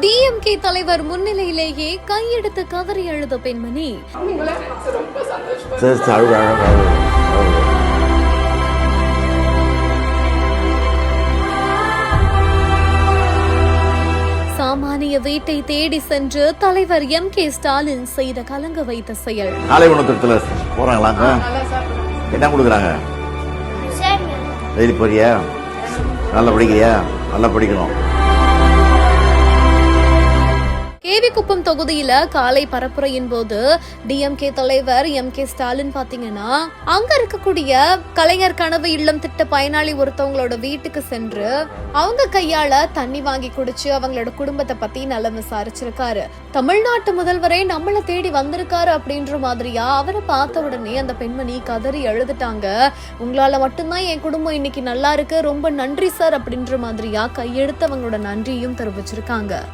DMK தலைவர் முன்னிலையிலேயே கையெடுத்து கதறி எழுத பெண்மணி. சாமானிய வீட்டை தேடி சென்று தலைவர் எம்.கே. ஸ்டாலின் செய்த கலங்க வைத்த செயல். காலை உணவகத்துல போறாங்களாங்க, என்ன கொடுக்குறாங்க? டெய்லி போறியா? நல்லா படிக்கிறியா? நல்லா படிக்கணும். கேவிக்குப்பம் தொகுதியில காலை பரப்புரையின் போது டிஎம்கே தலைவர் எம்.கே. ஸ்டாலின் பாத்தீங்கன்னா அங்க இருக்கக்கூடிய கலைஞர் கனவு இல்லம் திட்ட பயனாளி ஒருத்தவங்களோட வீட்டுக்கு சென்று அவங்க கையால தண்ணி வாங்கி குடிச்சு அவங்களோட குடும்பத்தை பத்தி நலம் விசாரிச்சிருக்காரு. தமிழ்நாட்டு முதல்வரே நம்மள தேடி வந்திருக்காரு அப்படின்ற மாதிரியா அவரை பார்த்த உடனே அந்த பெண்மணி கதறி எழுதிட்டாங்க. உங்களால மட்டும்தான் என் குடும்பம் இன்னைக்கு நல்லா இருக்கு, ரொம்ப நன்றி சார் அப்படின்ற மாதிரியா கையெடுத்து அவங்களோட நன்றியும் தெரிவிச்சிருக்காங்க.